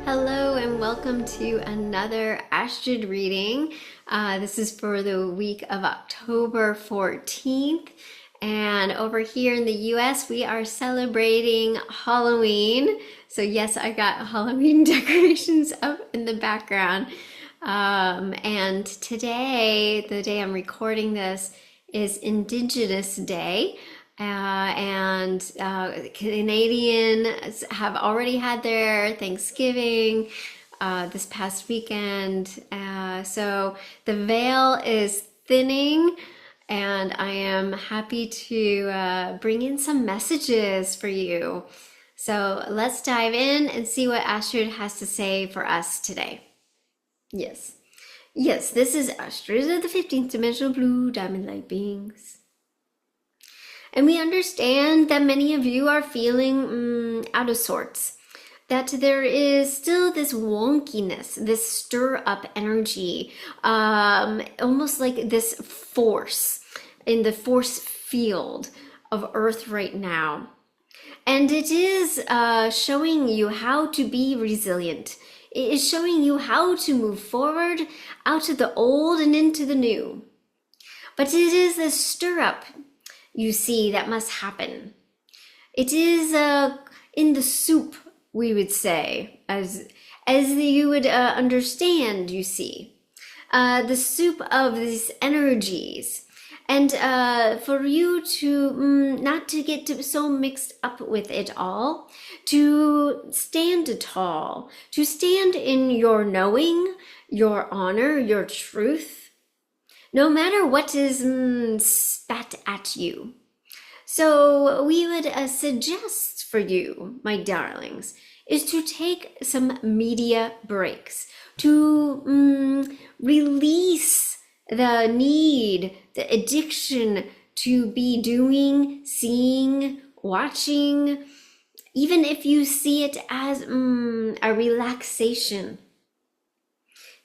Hello and welcome to another Astrid reading. This is for the week of October 14th. And over here in the US, we are celebrating Halloween. So yes, I got Halloween decorations up in the background. And today, the day I'm recording this, is Indigenous Day. Canadians have already had their Thanksgiving this past weekend. So the veil is thinning, and I am happy to bring in some messages for you. So let's dive in and see what Astrid has to say for us today. Yes, this is Astrid of the 15th Dimensional Blue Diamond Light Beings. And we understand that many of you are feeling out of sorts, that there is still this wonkiness, this stir up energy, almost like this force in the force field of Earth right now. And it is showing you how to be resilient. It is showing you how to move forward out of the old and into the new. But it is this stir up, you see, that must happen. It is in the soup, we would say, as you would understand, you see. The soup of these energies. And for you to not to get so mixed up with it all, to stand tall, to stand in your knowing, your honor, your truth, no matter what is spat at you. So we would suggest for you, my darlings, is to take some media breaks, to release the need, the addiction to be doing, seeing, watching, even if you see it as a relaxation,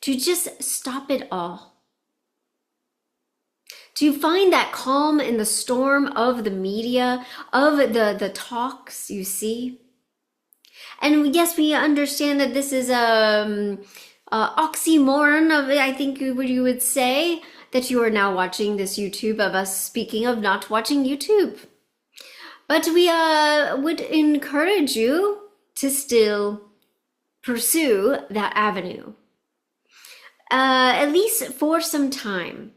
to just stop it all. To find that calm in the storm of the media, of the talks, you see. And yes, we understand that this is a oxymoron of, I think you would say, that you are now watching this YouTube of us speaking of not watching YouTube. But we would encourage you to still pursue that avenue, at least for some time.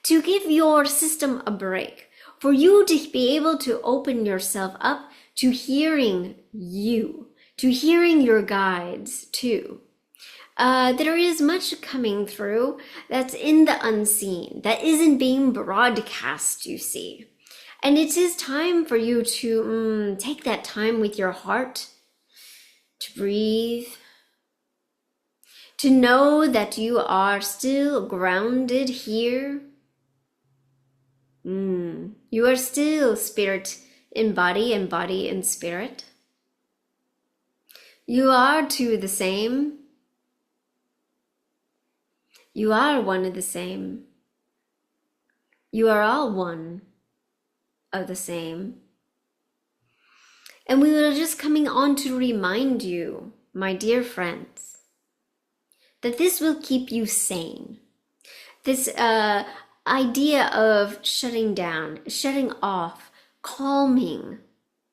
To give your system a break, for you to be able to open yourself up to hearing you, to hearing your guides too. There is much coming through that's in the unseen, that isn't being broadcast, you see. And it is time for you to take that time with your heart, to breathe, to know that you are still grounded here. You are still spirit in body and body in spirit. You are two the same. You are one of the same. You are all one of the same. And we were just coming on to remind you, my dear friends, that this will keep you sane. This idea of shutting down, shutting off, calming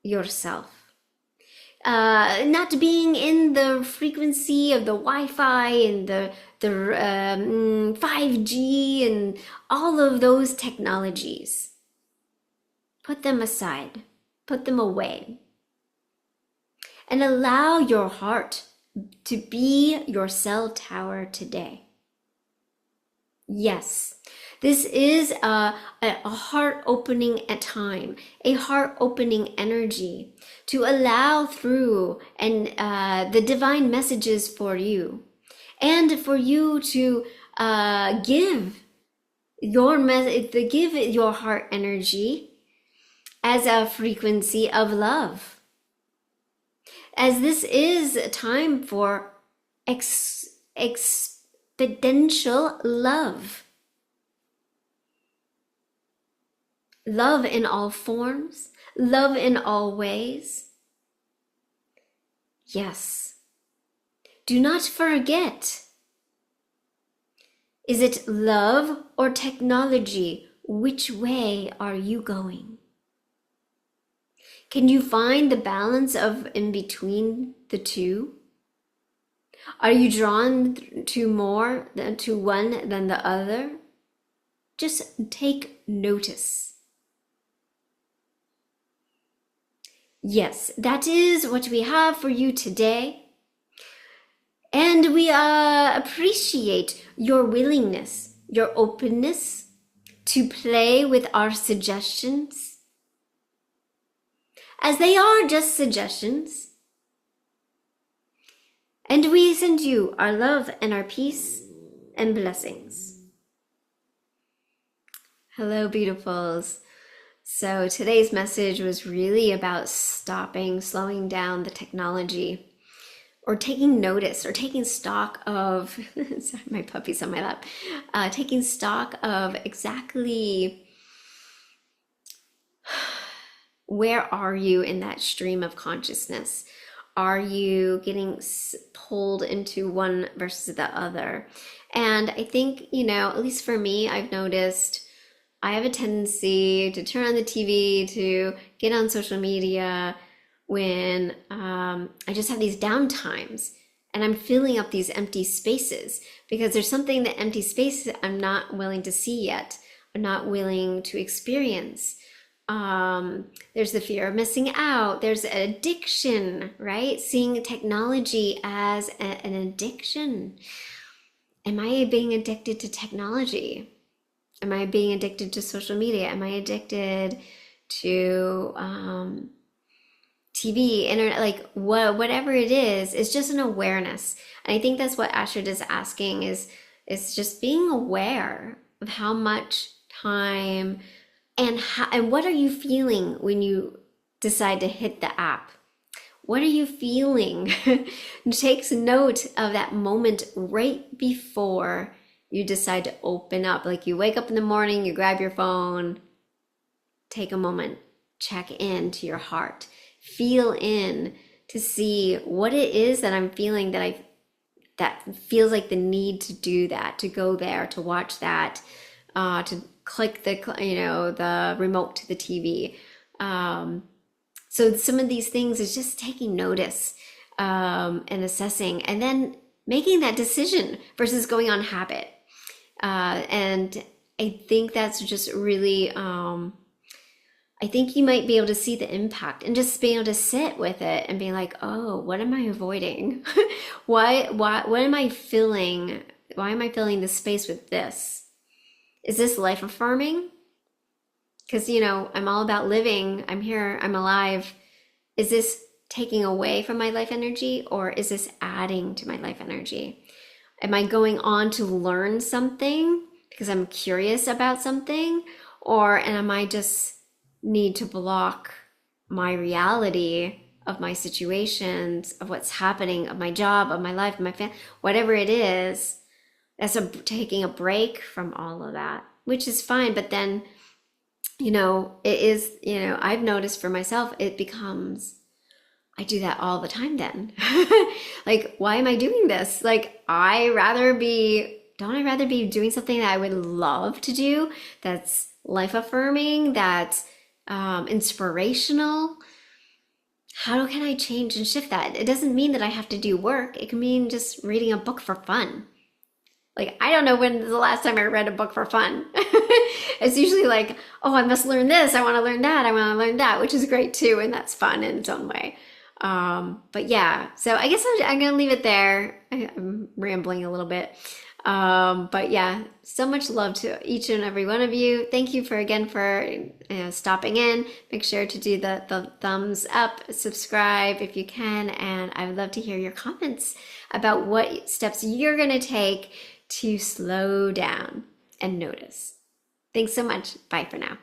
yourself. Not being in the frequency of the Wi-Fi and the 5G and all of those technologies. Put them aside, put them away. And allow your heart to be your cell tower today. Yes. This is a heart-opening time, a heart-opening energy to allow through and the divine messages for you, and for you to give your heart energy as a frequency of love, as this is a time for exponential love. Love in all forms, love in all ways. Yes, Do not forget. Is it love or technology? Which way are you going? Can you find the balance of in between the two? Are you drawn to more than to one than the other? Just take notice. Yes, that is what we have for you today. And we appreciate your willingness, your openness to play with our suggestions, as they are just suggestions. And we send you our love and our peace and blessings. Hello, beautifuls. So today's message was really about slowing down the technology, or taking notice, or taking stock of, sorry, my puppy's on my lap, taking stock of exactly where are you in that stream of consciousness? Are you getting pulled into one versus the other? And I think, at least for me, I've noticed I have a tendency to turn on the TV, to get on social media when I just have these down times, and I'm filling up these empty spaces because there's something, that empty spaces I'm not willing to see yet. I'm not willing to experience. There's the fear of missing out. There's addiction, right? Seeing technology as an addiction. Am I being addicted to technology? Am I being addicted to social media? Am I addicted to TV, internet, like whatever it is? It's just an awareness. And I think that's what Astrid is asking, is just being aware of how much time and what are you feeling when you decide to hit the app? What are you feeling? Takes note of that moment right before you decide to open up. Like, you wake up in the morning, you grab your phone, take a moment, check in to your heart, feel in to see what it is that I'm feeling, that feels like the need to do that, to go there, to watch that, to click the remote to the TV. So some of these things is just taking notice and assessing, and then making that decision versus going on habit. And I think that's just really, I think you might be able to see the impact and just be able to sit with it and be like, oh, what am I avoiding? What am I filling? Why am I filling the space with this? Is this life affirming? Because, I'm all about living. I'm here. I'm alive. Is this taking away from my life energy, or is this adding to my life energy? Am I going on to learn something because I'm curious about something? Or am I just need to block my reality of my situations, of what's happening, of my job, of my life, of my family, whatever it is? That's taking a break from all of that, which is fine. But then, it is, I've noticed for myself, it becomes, I do that all the time then. Like, why am I doing this? Like, don't I rather be doing something that I would love to do, that's life affirming, that's inspirational? How can I change and shift that? It doesn't mean that I have to do work. It can mean just reading a book for fun. Like, I don't know when the last time I read a book for fun. It's usually like, oh, I must learn this. I want to learn that. I want to learn that, which is great too. And that's fun in its own way. But yeah, so I guess I'm going to leave it there. I'm rambling a little bit. But yeah, so much love to each and every one of you. Thank you again for stopping in. Make sure to do the thumbs up, subscribe if you can. And I would love to hear your comments about what steps you're going to take to slow down and notice. Thanks so much. Bye for now.